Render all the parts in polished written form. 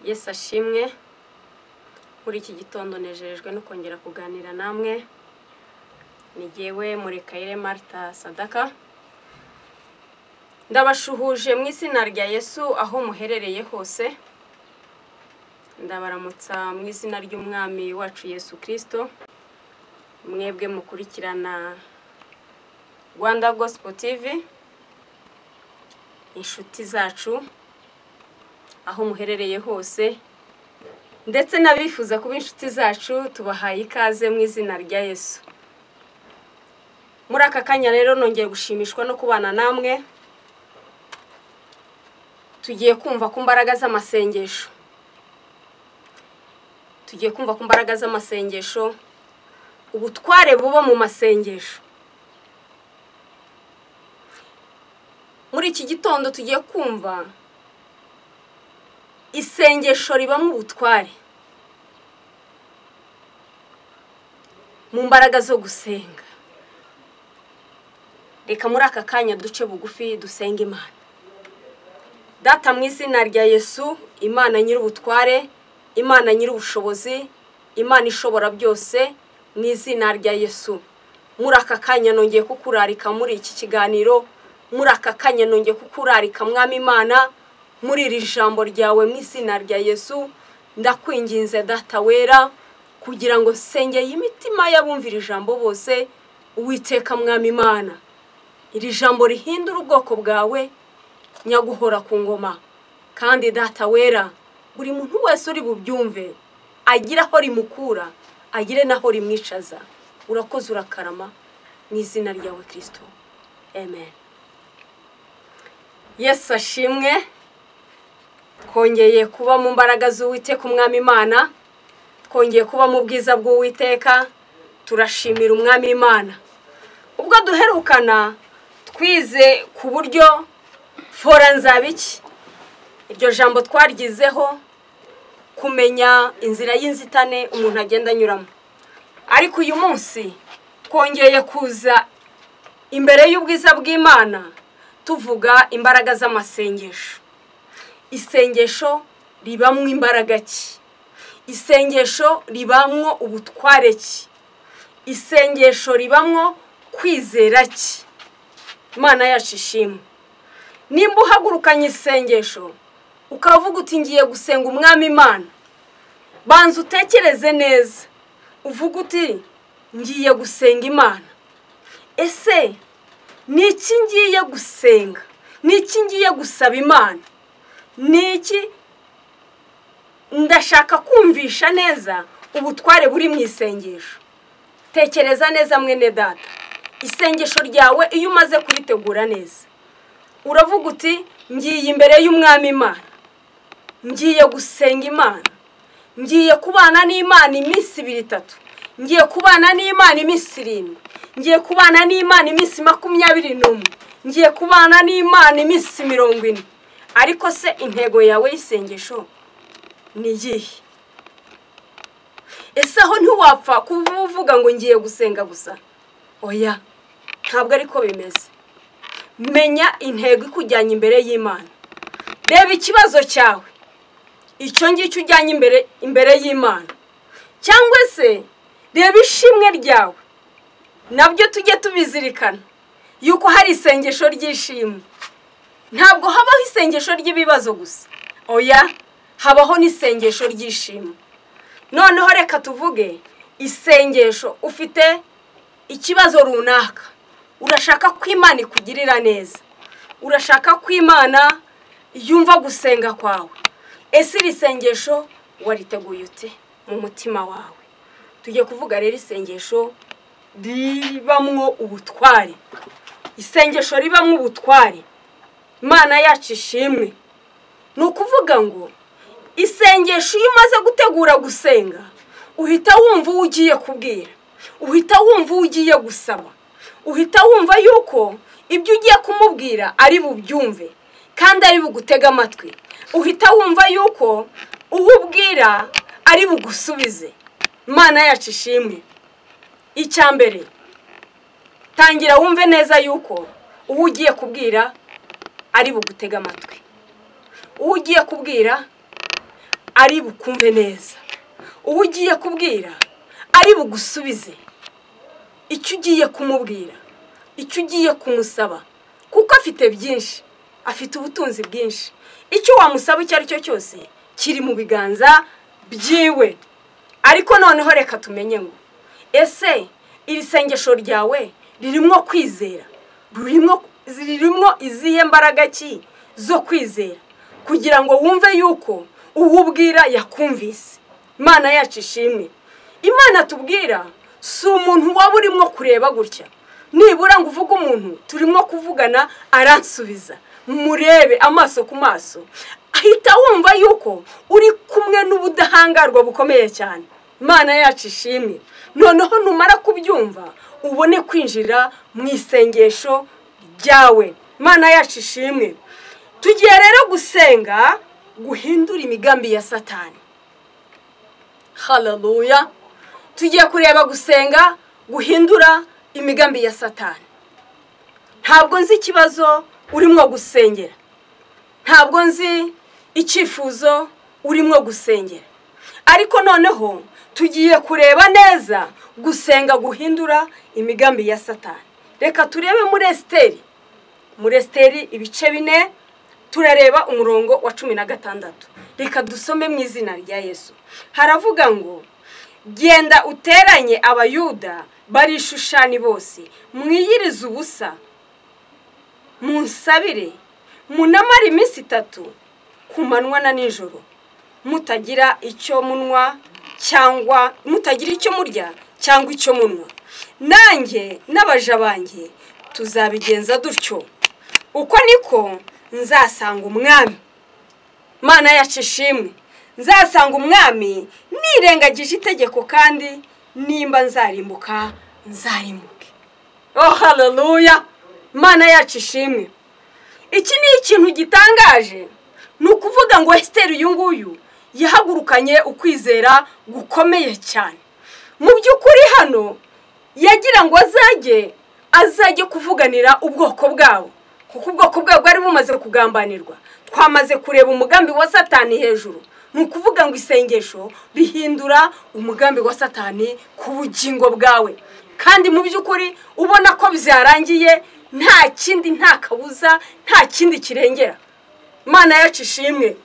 Yesu ashimwe. Muri iki gitondo nejejwe no kongera kuganira namwe. Ni jyewe Murekayire Martha Sadaka. Ndabashuhuje mu izina rya Yesu aho muherereye hose. Ndabaramutsa mu izina ry'umwami wacu Yesu Kristo. Mwebwe mukurikirana Rwanda Gospel TV. Inshuti zacu aho muherereye hose, ndetse nabifuza kuba inshuti zacu, tubahaye ikaze mu izina rya Yesu. Muri aka kanya rero nongeye gushimishwa no kubana namwe. Tugiye kumva ku mbaraga z'amasengesho. Ubutware buba mu masengesho. Muri iki gitondo tugiye kumva isengesho ribamwe ubutware mu mbaraga zo gusenga. Reka muri aka kanya duce bugufi dusenga Imana. Data mu izina rya Yesu, Imana nyir'ubutware, Imana nyir'ubushobozi, Imana ishobora byose, mu izina rya Yesu. Muri aka kanya nongeye kukurarika muri iki kiganiro, muri aka kanya nongeye kukurarika Mwami Imana, muri iri jambo ryawe mu izina rya Yesu. Ndakwinginze Data wera, kugira ngo sengeye imitima y'abumvira ijambo bose, Uwiteka Mwami Imana. Iri jambo rihindura ubwoko bwawe, nyaguhora ku ngoma. Kandi Data wera, buri muntu wese uri bubyumve, agira aho rimukura, agire naho rimwicaza. Urakoze urakarama mu izina ryawe Kristo. Amen. Yesu ashimwe. Twongeye kuba mu mbaraga z'Uwiteka Umwami Imana, twongeye kuba mu bwiza bw'Uwiteka. Turashimira Umwami Imana. Ubwo duherukana twize ku buryo fora nzabiki, iryo jambo twaryizeho kumenya inzira y'inzitane umuntu agenda anyuramo. Ariko uyu munsi twongeye kuza imbere y'ubwiza bw'Imana tuvuga imbaraga z'amasengesho. Isengesho ribamwo imbaraga ki? Isengesho ribamwo ubutware ki? Isengesho ribamwo kwizera ki? Imana yacu ishimwe. Nimba uhagurukanye isengesho ukavuga uti ngiye gusenga Umwami Imana, banza utekereze neza, uvuga uti ngiye gusenga Imana. Ese ni iki ngiye gusenga? Ni iki ngiye gusaba Imana? Ni iki ndashaka kumvisha neza ubutware buri mu isengesho? Tekereza neza mwene data. Isengesho ryawe iyo umaze kuritegura neza, uravuga uti ngiye imbere y'Umwami Imana, ngiye gusenga Imana, ngiye kubana n'Imana iminsi 2-3, ngiye kubana n'Imana iminsi 7, ngiye kubana n'Imana iminsi 21, ngiye kubana n'Imana iminsi 40. Ariko se intego yawe y'isengesho ni iyihe? Ese aho ntiwapfa kuvuga ngo ngiye gusenga gusa? Oya, ntabwo ariko bimeze. Menya intego ikujyanye imbere y'Imana. Reba ikibazo cyawe, icyo ngicyo ujyanye imbere y'Imana. Cyangwa se reba ishimwe ryawe, nabyo tujye tubizirikana yuko hari isengesho ry'ishimwe. Ntabwo habaho isengesho ry'ibibazo gusa. Oya, habaho n'isengesho ry'ishimwe. Noneho reka tuvuge isengesho ufite ikibazo runaka, urashaka ko Imana ikugirira neza, urashaka ko Imana yumva gusenga kwawe. Ese iri sengesho wariteguye ute mu mutima wawe? Tugiye kuvuga rero isengesho ribamwo ubutware. Isengesho ribamwo ubutware. Imana yacu ishimwe. Ni ukuvuga ngo isengesho iyo umaze gutegura gusenga, uhita wumva uwo ugiye kubwira, uhita wumva uwo ugiye gusaba, uhita wumva yuko ibyo ugiye kumubwira ari bubyumve kandi ari bugutega amatwi, uhita wumva yuko uwo ubwira ari bugusubize. Imana yacu ishimwe. Icya mbere, tangira wumve neza yuko uwo ugiye kubwira ari bugutega amatwi, uwo ugiye kubwira ari bukumve neza, uwo ugiye kubwira ari bugusubize icyo ugiye kumubwira, icyo ugiye kumusaba, kuko afite byinshi, afite ubutunzi bwinshi. Icyo wamusaba icyo ari cyo cyose kiri mu biganza byiwe. Ariko noneho reka tumenye ngo ese iri sengesho ryawe ririmo kwizera, ririmo izihe mbaraga ki zo kwizera kugira ngo wumve yuko uwubwira yakumvise. Imana yacu ishimwe. Imana tubwira si umuntu waba urimo kureba gutya, nibura ngo uvuge umuntu turimo kuvugana aransubiza, murebe amaso ku maso, ahita wumva yuko uri kumwe n'ubudahangarwa bukomeye cyane. Imana yacu ishimwe. Noneho numara kubyumva ubone kwinjira mu isengesho ryawe. Imana yacu ishimwe. Tugiye rero gusenga guhindura imigambi ya Satani. Haleluya. Tugiye kureba gusenga guhindura imigambi ya Satani. Ntabwo nzi ikibazo urimo gusengera, ntabwo nzi icyifuzo urimo gusengera, ariko noneho tugiye kureba neza gusenga guhindura imigambi ya Satani. Reka turebe muri Esiteri ibice 4, turareba umurongo wa 16. Reka dusome mu izina rya Yesu. Haravuga ngo genda uteranye abayuda bari Shushani bose, mwiyirize ubusa, munsabire, munamara iminsi 3 ku manywa na nijoro, mutagira icyo munwa cyangwa mutagira icyo murya cyangwa icyo munwa. Nanjye n'abaja banjye tuzabigenza dutyo, uko niko nzasanga umwami. Mana yacu ishimwe. Nzasanga umwami nirengagije itegeko, kandi nimba nzarimbuka nzarimbuke. Oh haleluya. Mana yacu ishimwe. Iki ni ikintu gitangaje, ni ukuvuga ngo Esiteri uyu nguyu yahagurukanye ukwizera gukomeye cyane. Mu by'ukuri hano yagira ngo azajye kuvuganira ubwoko bwabo, kuko ubwoko bwabo bwari bumaze kugambanirwa. Twamaze kureba umugambi wa Satani hejuru. Ni ukuvuga ngo isengesho rihindura umugambi wa Satani ku bugingo bwawe, kandi mu by'ukuri ubona ko byarangiye, nta kindi, nta kabuza, nta kindi kirengera. Mana yacu ishimwe.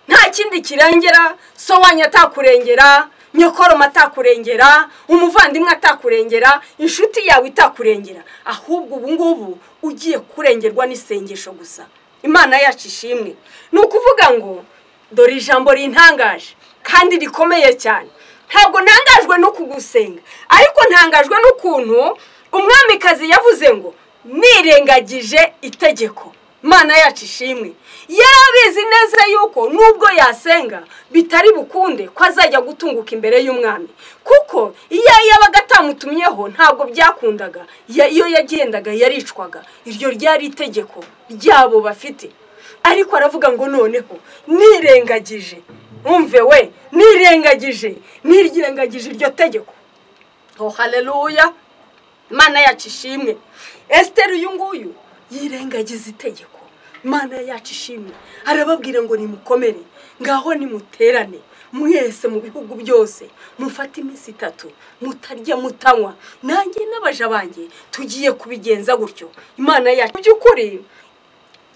Nta kindi kirengera. So wanyu atakurengera, nyokoroma atakurengera, umuvandimwe atakurengera, inshuti yawe itakurengera, ahubwo ubu ngubu ugiye kurengerwa n'isengesho gusa. Imana yacu ishimwe. Ni ukuvuga ngo dore ijambo rintangaje kandi rikomeye cyane. Ntabwo ntangajwe no kugusenga, ariko ntangajwe n'ukuntu umwamikazi yavuze ngo nirengagije itegeko. Mana yacu ishimwe. Yarabizi neza yuko nubwo yasenga bitari bukunde ko azajya gutunguka imbere y'umwami, kuko iyo yabaga atamutumyeho ntabwo byakundaga. Iyo yagendaga yaricwaga. Iryo ryari itegeko ryabo bafite. Ariko aravuga ngo noneho nirengagije, umve we, nirengagije iryo tegeko. Oh haleluya. Mana yacu ishimwe. Esiteri uyu nguyu yirengagiza itegeko. Mana yacu ishimwe. Arababwira ngo nimukomere, ngaho nimuterane mwese mu bihugu byose, mufate iminsi 3 mutarya mutanywa, nanjye n'abaja banjye tugiye kubigenza gutyo. Imana yacu by'ukuri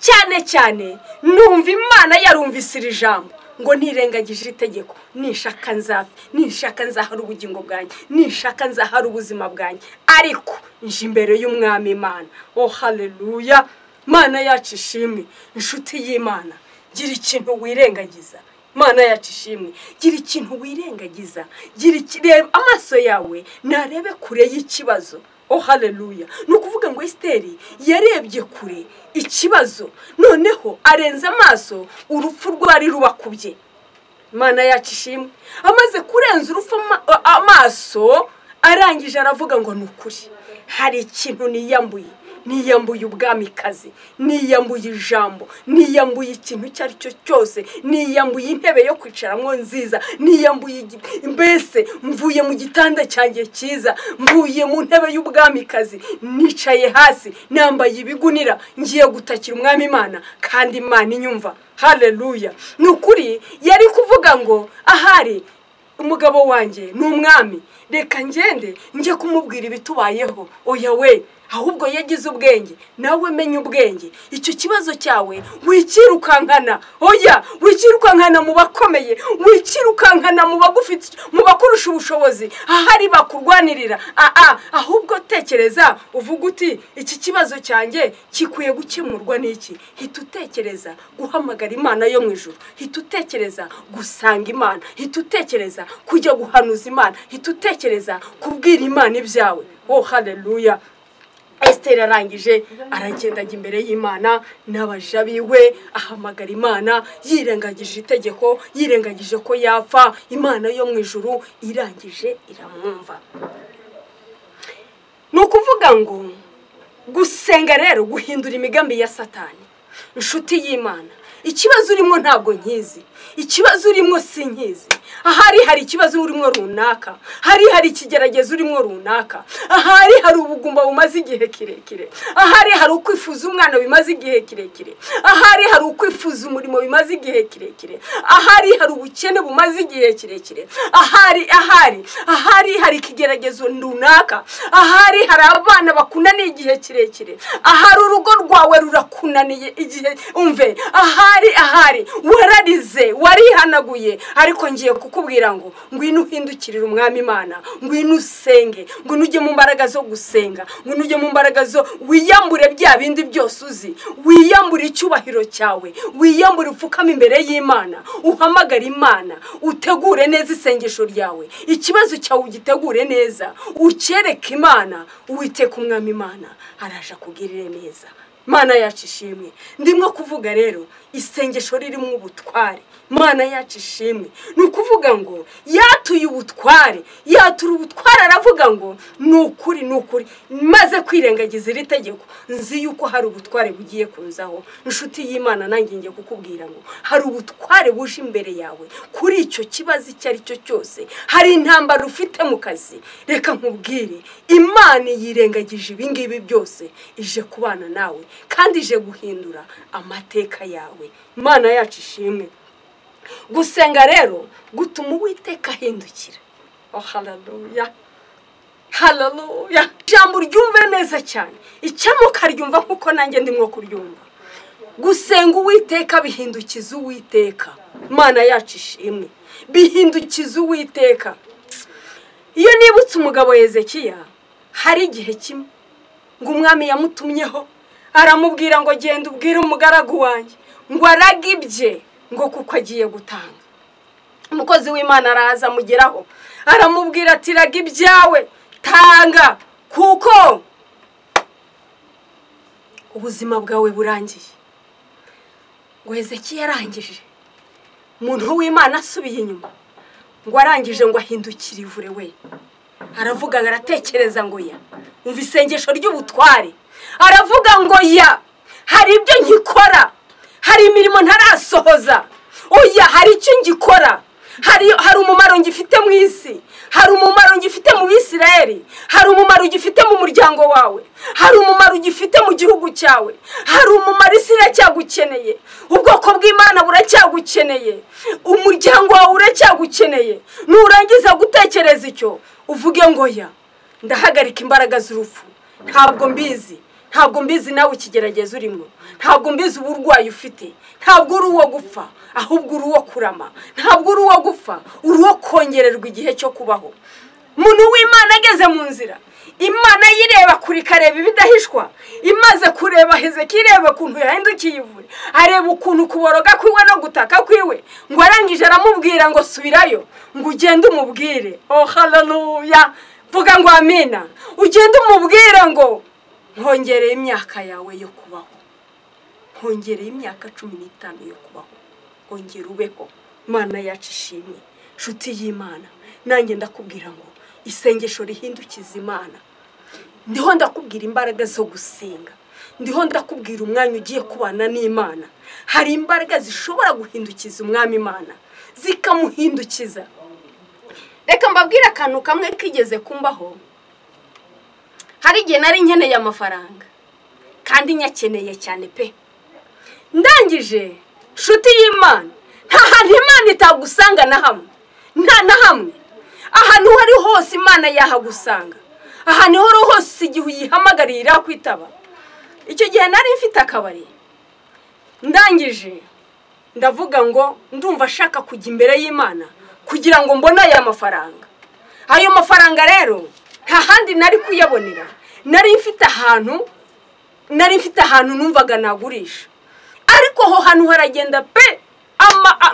cyane numva Imana yarumvise iri jambo ngo nirengagije itegeko, nishaka nzahara ubugingo bwanjye, nishaka nzahara ubuzima bwanjye, ariko nje imbere y'umwami Imana. Oh haleluya. Mana yacu ishimwe. Inshuti y'Imana, gira ikintu wirengagiza. Mana yacu ishimwe. Gira ikintu wirengagiza, reba amaso yawe narebe kure y'ikibazo. Oh haleluya. Ni ukuvuga ngo Esiteri yarebye kure ikibazo, noneho arenza amaso urupfu rwari rubakubye. Mana yacu ishimwe. Amaze kurenza urupfu amaso, arangije aravuga ngo nukuri hari ikintu niyambuye ubwamikazi, niyambuye ijambo, niyambuye ikintu cyari cyo cyose, niyambuye intebe yo kwicaramo nziza, niyambuye mbese mvuye mu gitanda cyanjye cyiza, mvuye mu ntebe y'ubwamikazi, nicaye hasi nambaye ibigunira, ngiye gutakira umwami Imana, kandi Imana inyumva. Haleluya. Nukuri yari kuvuga kuvuga ngo ahari umugabo wanjye ni umwami, reka ngende njye kumubwira ibitubayeho. Oya we, ahubwo yagize ubwenge, nawe menya ubwenge. Icyo kibazo cyawe wikirukankana. Oya, wikirukankana mu bakomeye, wikirukankana mu bagufite, mu bakurusha ubushobozi, ahari bakurwanirira. Ahubwo tekereza uvuga uti iki kibazo cyanjye kikwiye gukemurwa n'iki. Hita utekereza guhamagara Imana yo mu ijuru, hita utekereza gusanga Imana, hita utekereza kujya guhanuza Imana, hita utekereza kubwira Imana ibyawe. Oh haleluya. Esther arangije aragenda imbere y'Imana n'abaja biwe, ahamagara Imana, yirengagije itegeko, yirengagije ko yapfa. Imana yo mu ijuru irangije iramwumva. Nukuvuga ngo gusenga rero guhindura imigambi ya Satani. Inshuti y'Imana, ikibazo urimo ntabwo nkizi, ikibazo urimo sinkizi. Hari ikibazo urimo runaka, hari ikigeragezo urimo runaka, hari ubugumba bumaze igihe kirekire, hari ukwifuza umwana bimaze igihe kirekire, hari ukwifuza umurimo bimaze igihe kirekire, hari ubukene bumaze igihe kirekire, hari ikigeragezo runaka, hari abana bakunaniye igihe kirekire, hari urugo rwawe rurakunaniye igihe umve, ahari wararize warihanaguye. Ariko ngiye kukubwira ngo ngwino uhindukirire umwami Imana, ngwino usenge, ngwino ujye mu mbaraga zo gusenga, ngwino ujye mu mbaraga zo wiyambure bya bindi byose uzi, wiyambure icyubahiro cyawe, wiyambure upfukame imbere y'Imana, uhamagara Imana, utegure neza isengesho ryawe, ikibazo cyawe ugitegure neza, ucyereke Imana. Uwiteka umwami Imana araje kugirira neza. Mana yacu ishimwe. Ndimwo kuvuga rero isengesho ririmo ubutware. Mana yacu ishimwe. Nukuvuga ngo yatuye ubutware, yatura ubutware. Aravuga ngo nukuri maze kwirengagiza iri tegeko, nzi yuko hari ubutware bugiye kunzaho. Inshuti y'Imana, nanjye ngiye kukubwira ngo hari ubutware buje imbere yawe kuri icyo kibazo icyo ari cyo cyose. Hari intambara ufite mu kazi, reka nkubwire, Imana yirengagije ibingibi byose, ije kubana nawe kandi ije guhindura amateka yawe. Mana yacu ishimwe. Gusenga rero gutuma Uwiteka ahindukira. Oh haleluya, haleluya. Jambo ryumve neza cyane, icyamuka ryumva nkuko nanjye ndimwo kuryumva. Gusenga Uwiteka bihindukiza Uwiteka. Mana yacu ishimwe, bihindukiza Uwiteka. Iyo nibutse umugabo Hezekiya, hari igihe kimwe ngo umwami yamutumyeho, aramubwira ngo genda ubwire umugaragu wanjye ngo aragibye, ngo kuko agiye gutanga. Umukozi w'Imana araza amugeraho, aramubwira ati raga ibyawe, tanga, kuko ubuzima bwawe burangiye. Ngo Hezekiya yarangije, umuntu w'Imana asubiye inyuma, ngo arangije ngo ahindukire ivure we. Aravuga, aratekereza ngo ya, umva isengesho ry'ubutware. Aravuga ngo ya, hari ibyo nkikora, hari imirimo ntarasohoza. Oya, hari icyo ngikora, hari umumaro ngifite mu isi, hari umumaro ngifite mu Bisirayeli, hari umumaro ugifite mu muryango wawe, hari umumaro ugifite mu gihugu cyawe, hari umumaro isi iracyagukeneye, ubwoko bw'Imana buracyagukeneye, umuryango wawe uracyagukeneye. Nurangiza gutekereza icyo, uvuge ngo ya, ndahagarika imbaraga z'urupfu. Ntabwo mbizi nawe ikigerageza urimo, ntabwo mbizi uburwayi ufite, ntabwo uri uwo gupfa, ahubwo uri uwo kurama, ntabwo uri uwo gupfa, uri uwo kongererwa igihe cyo kubaho. Umuntu w'Imana ageze mu nzira, Imana yireba kuri kareba ibidahishwa, imaze kureba Hezekiya, ireba ukuntu yahindukiye ivure, areba ukuntu kuboroga kwiwe no gutaka kwiwe, ngo arangije aramubwira ngo subirayo, ngo ugende umubwire. Oh haleluya, vuga ngo amina. Ugende umubwire ngo nkongereye imyaka yawe yo kubaho, nkongereye imyaka 15 yo kubaho, ongera ubeho. Mana yacu ishimwe. Nshuti y'Imana, nanjye ndakubwira ngo isengesho rihindukiza Imana. Ndiho ndakubwira imbaraga zo gusenga, ndiho ndakubwira umwanya ugiye kubana n'Imana. Hari imbaraga zishobora guhindukiza umwami Imana, zikamuhindukiza. Reka mbabwire akantu kamwe kigeze kumbaho. Hari igihe nari nkeneye amafaranga, kandi nyakeneye cyane pe. Ndangije, nshuti y'Imana, nta hantu imana itagusanga na hamwe, nta na hamwe. Ahantu hari hose imana yahagusanga, ahantu hori hose igihe uyihamagarira kwitaba. Icyo gihe nari mfite akabari, ndangije ndavuga ngo ndumva ashaka kujya imbere y'Imana kugira ngo mbone aya mafaranga. Ayo mafaranga rero nta handi nari kuyabonera, nari mfite ahantu numvaga nagurisha, ariko ho hantu haragenda pe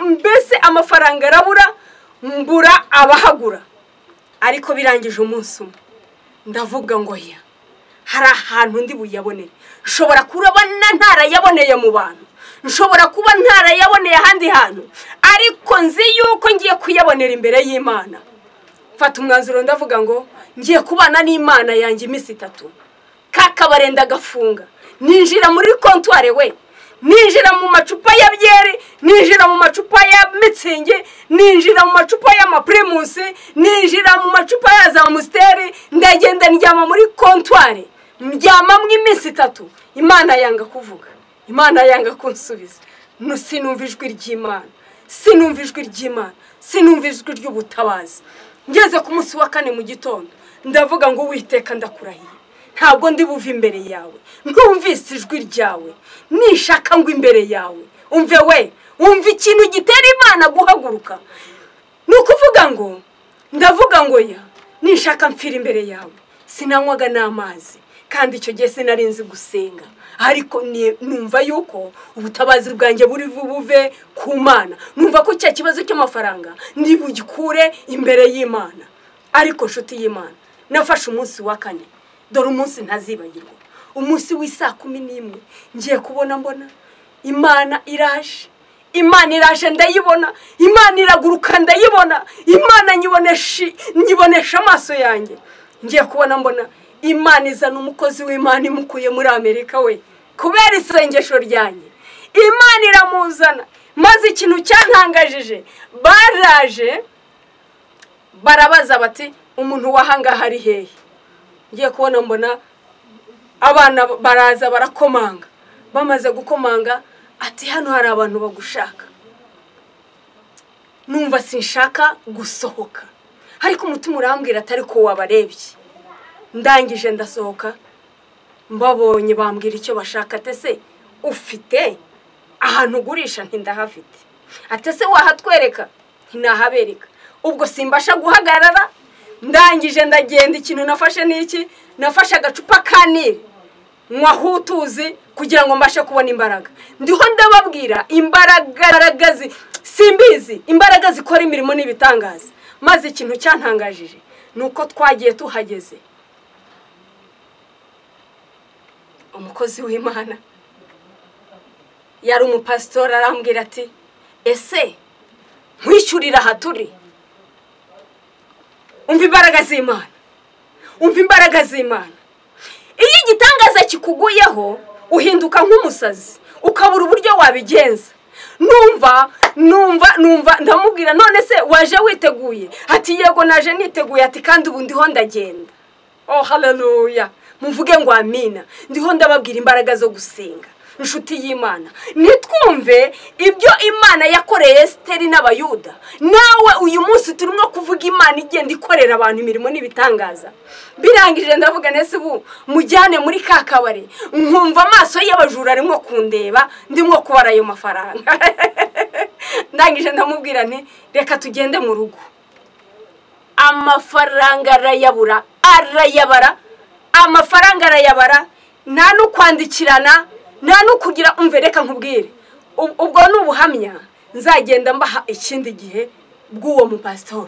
mbese amafaranga arabura, mbura abahagura. Ariko birangije umunsi umwe ndavuga ngo ya hari ahantu ndi buyabonere, nshobora kurabana ntarayaboneye mu bantu, nshobora kuba ntarayaboneye ahandi hantu, ariko nzi yuko ngiye kuyabonera imbere y'Imana. Mfata umwanzuro ndavuga ngo ngiye kubana n'Imana yanjye iminsi 3. Kakabare ndagafunga, ninjira muri kontware we, ninjira mu macupa ya byeri, ninjira mu macupa ya mitsingi, ninjira mu macupa ya Primus, ninjira mu macupa ya za Musteri, ndagenda ndyama muri kontware, ndyama mu iminsi 3. Imana yanga kuvuga, Imana yanga kunsubiza. Sinumva ijwi ry'Imana, sinumva ijwi ry'Imana, sinumva ijwi ry'ubutabazi. Ngeze ku munsi wa 4 mu gitondo ndavuga ngo Uwiteka ndakurahiye, ntabwo ndi buva imbere yawe, ntumvise ijwi ryawe, nishaka ngo imbere yawe umve we, umve ikintu gitera Imana guhaguruka. Nukuvuga ngo ndavuga ngo ya nishaka mfira imbere yawe. Sinanywaga n'amazi, kandi icyo gihe sinarinzi gusenga, ariko numva yuko ubutabazi bwanjye buri buve ku Mana. Numva ko cya kibazo cy'amafaranga ndi bugikure imbere y'Imana. Ariko nshuti y'Imana, nafashe umunsi wa 4, dore umunsi ntazibagirwa, umunsi w'isa 11, ngiye kubona mbona Imana iraje, Imana iraje ndayibona, Imana iraguruka ndayibona, Imana nyibonesha amaso yanjye. Ngiye kubona mbona Imana izana umukozi w'Imana imukuye muri Amerika we, kubera isengesho ryanjye. Imana iramuzana, maze ikintu cyantangajije, baraje barabaza bati umuntu wahanga hari hehe. Ngiye kubona mbona abana baraza barakomanga, bamaze gukomanga ati hano hari abantu bagushaka. Numva sinshaka gusohoka, ariko umutima urambwira atari ko wabarebye. Ndangije ndasohoka, mbabonye bambwira icyo bashaka. Atese ufite ahantu ugurisha? Ntindahafite. Atese wahatwereka? Ntinahabereka. Ubwo simbasha guhagarara. Ndangije ndagenda, ikintu nafashe n'iki, nafashe agacupa ka Nili nkwahutuzi kugira ngo mbashe kubona imbaraga. Ndiho ndababwira imbaraga simbizi, imbaraga zikora imirimo n'ibitangaza. Maze ikintu cyantangajije nuko twagiye tuhageze, umukozi w'Imana yari umupastori arambwira ati ese nkwishyurira aha turi? Umva imbaraga z'Imana, umva imbaraga z'Imana. Iyo igitangaza kikuguyeho uhinduka nk'umusazi, ukabura uburyo wabigenza. Numva ndamubwira none se waje witeguye? Ati yego naje niteguye. Ati kandi ubu ndiho ndagenda. Oh haleluya, muvuge ngo amina. Ndiho ndababwira imbaraga zo gusenga. Inshuti y'Imana, nitwumve ibyo Imana yakoreye Esteri n'Abayuda. Nawe uyu munsi turimo kuvuga Imana igenda ikorera abantu imirimo n'ibitangaza. Birangije ndavuga nese ubu mujyane muri kakabare, nkumva amaso y'abajura arimo kundeba, ndimo kubara ayo mafaranga. Ndangije ndamubwira nti reka tugende mu rugo. Amafaranga arayabura, arayabara, amafaranga arayabara, nta no kwandikirana, nta no kugira. Umve reka nkubwire, ubwo n'ubuhamya nzagenda mbaha ikindi gihe bw'uwo mupastor.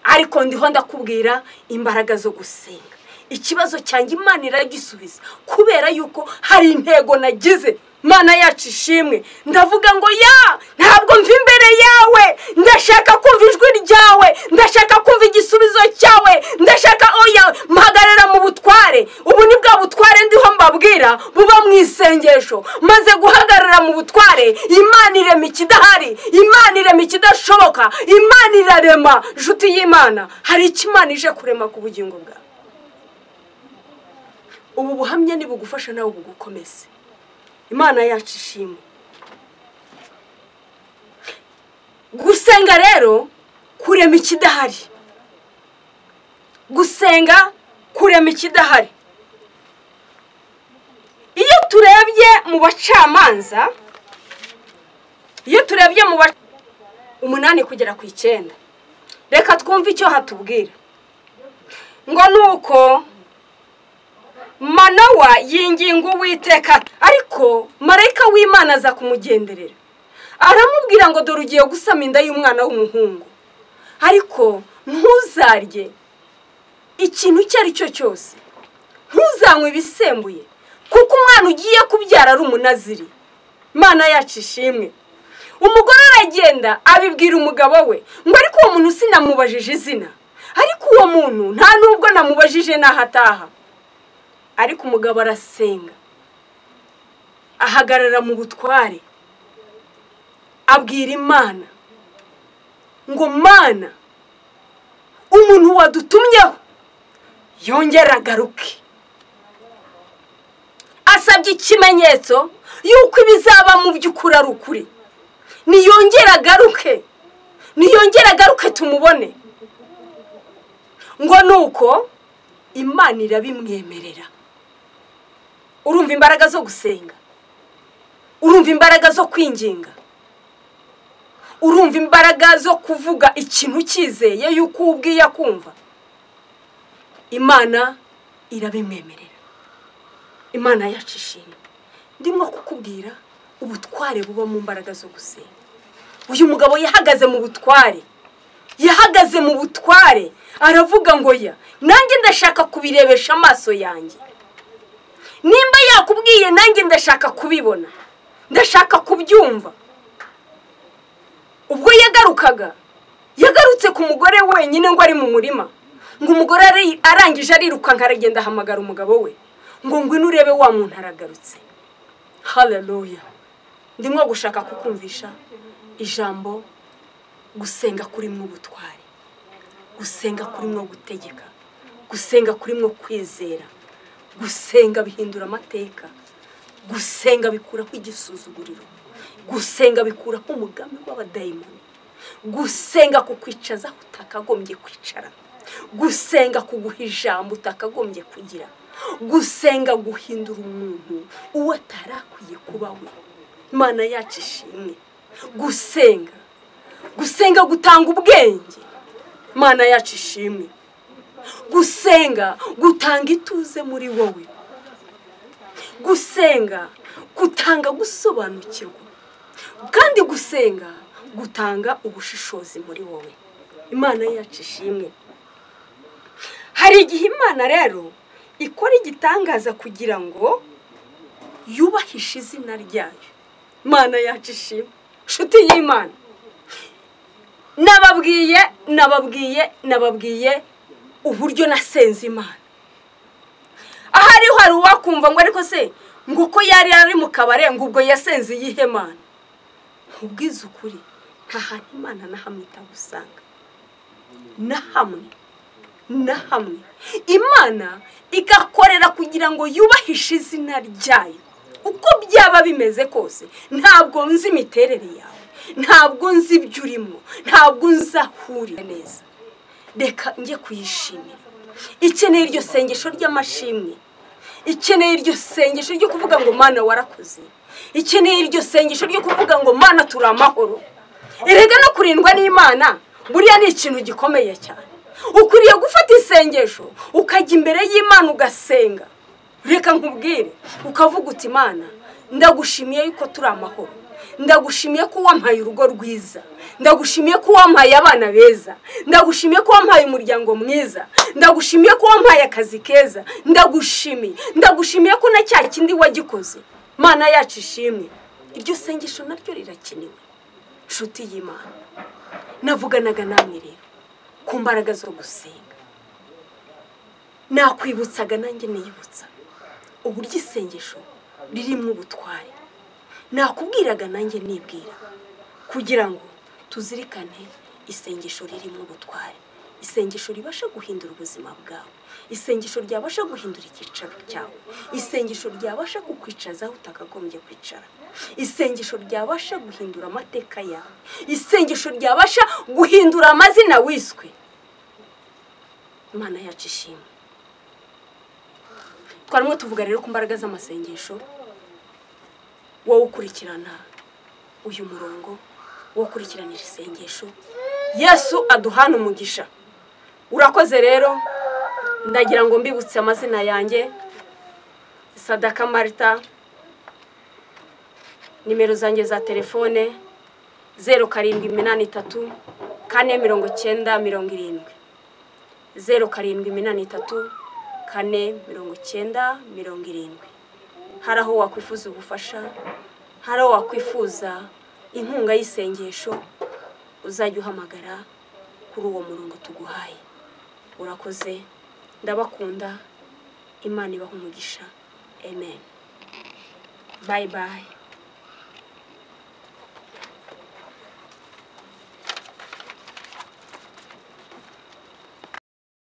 Ariko ndiho ndakubwira imbaraga zo gusenga. Ikibazo cyanjye Imana iragisubiza kubera yuko hari intego nagize. Mana yacu ishimwe. Ndavuga ngo ya ntabwo mva imbere yawe, ndashaka kumva ijwi ryawe, ndashaka kumva igisubizo cyawe, ndashaka oya mpagarara mu butware. Ubu ni bwa butware ndiho mbabwira buba mu isengesho. Maze guhagarara mu butware, Imana irema ikidahari, Imana irema ikidashoboka, Imana irarema. Nshuti y'Imana, hari icyo Imana ije kurema ku bugingo bwawe. Ubu buhamya ni bugufasha nawe bugukomeze. Imana yacu ishimwe. gusenga rero kurema ikidahari, gusenga kurema ikidahari. Iyo turebye mu bacamanza, iyo turebye mu 8 kugera ku 9, reka twumve icyo hatubwira ngo nuko Manowa yinginga Uwiteka, ariko marayika w'Imana aza kumugenderera aramubwira ngo dore ugiye gusama inda y'umwana w'umuhungu, ariko ntuzarye ikintu icyo ari cyo cyose, ntuzanywe ibisembuye, kuko umwana ugiye kubyara ari umunaziri. Imana yacu ishimwe. Umugore aragenda abibwira umugabo we ngo ariko uwo muntu sinamubajije izina, ariko uwo muntu nta nubwo namubajije naho ataha. Ariko umugabo arasenga, ahagarara mu butware, abwira Imana ngo Mana, umuntu wadutumyeho yongera agaruke. Asabye ikimenyetso yuko ibizaba mu by'ukuri ari ukuri. Niyongera agaruke tumubone. Ngo nuko Imana irabimwemerera. Urumva imbaraga zo gusenga, urumva imbaraga zo kwinginga, urumva imbaraga zo kuvuga ikintu cyizeye yuko ubwiye kumva. Imana irabimwemerera. Imana yacu ishimwe. Ndimo kukubwira ubutware buba mu mbaraga zo gusenga. Uyu mugabo yahagaze mu butware, aravuga ngo ya nanjye ndashaka kubirebesha amaso yanjye. Nimba yakubwiye nanjye ndashaka kubibona, ndashaka kubyumva. Ubwo yagarutse ku mugore wenyine ngo ari mu murima, ngo umugore arangije ariruka nkaragenda ahamagara umugabo we ngo ngwino urebe wa muntu aragarutse. Haleluya. Ndimo gushaka kukumvisha ijambo gusenga kurimwo ubutware, gusenga kurimwo gutegeka, gusenga kurimwo kwizera, gusenga bihindura amateka, gusenga bikuraho igisuzuguriro, gusenga bikuraho umugambi w'abadayimoni, gusenga kukwicaza utakagombye kwicara, gusenga kuguha ijambo utakagombye kugira, gusenga guhindura umuntu uwo atarakwiye kuba we. Imana yacu ishimwe. Gusenga gutanga ubwenge. Imana yacu ishimwe. Gusenga gutanga ituze muri wowe, gusenga gutanga gusobanukirwa, kandi gusenga gutanga ubushishozi muri wowe. Imana yacu ishimwe. Hari igihe Imana rero ikora igitangaza kugira ngo yubahishe izina ryayo. Imana yacu ishimwe. Nshuti y'Imana, nababwiye uburyo nasenze Imana. Ahari hari uwakumva ngo ariko se ngo ko yari ari mu kabare ngo ubwo yasenze iyihe Mana? Ubwiza ukuri, nta hantu Imana na hamwe itagusanga. Na hamwe Imana igakorera kugira ngo yubahishe izina ryayo. Uko byaba bimeze kose, ntabwo nzi imiterere yawe, ntabwo nzi ibyo urimo, ntabwo nzahurira neza. Reka njye kuyishimira. Ikeneye iryo sengesho ry'amashimwe, ikeneye iryo sengesho ryo kuvuga ngo Mana warakoze, ikeneye iryo sengesho ryo kuvuga ngo Mana turi amahoro. Erega no kurindwa n'Imana buriya ni ikintu gikomeye cyane. Ukwiriye gufata isengesho ukajya imbere y'Imana ugasenga. Reka nkubwire, ukavuga uti Imana ndagushimiye yuko turi amahoro, ndagushimiye ko wampaye urugo rwiza, ndagushimiye ko wampaye abana beza, ndagushimiye ko wampaye umuryango mwiza, ndagushimiye ko wampaye akazi keza, ndagushimiye ko na cya kindi wagikoze. Mana yacu ishimwe. Iryo sengesho naryo rirakenewe. Nshuti y'Imana, navuganaga namwe rero ku mbaraga zo gusenga. Nakwibutsaga nanjye niyibutsa uburyo isengesho ririmo ubutware. Nakubwiraga nanjye nibwira kugira ngo tuzirikane isengesho ririmo ubutware. isengesho ribasha guhindura ubuzima bwawe, isengesho ryabasha guhindura icyicaro cyawe, isengesho ryabasha kukwicaza aho utakagombye kwicara, isengesho ryabasha guhindura amateka yawe, isengesho ryabasha guhindura amazina wiswe. Imana yacu ishimwe. Twarimo tuvuga rero ku mbaraga z'amasengesho. Wowe ukurikirana uyu murongo, wowe ukurikiranira isengesho, Yesu aduhana umugisha. Urakoze rero, ndagira ngo mbibutse amazina yanjye, Sadaka Martha, nimero zanjye za telefone 0783 49070, 0783 49070. Hari aho wakwifuza ubufasha, hari aho wakwifuza inkunga y'isengesho, uzajya uhamagara kuri uwo murongo tuguhaye. Urakoze, ndabakunda, Imana ibahe umugisha. Amen. Bye bye.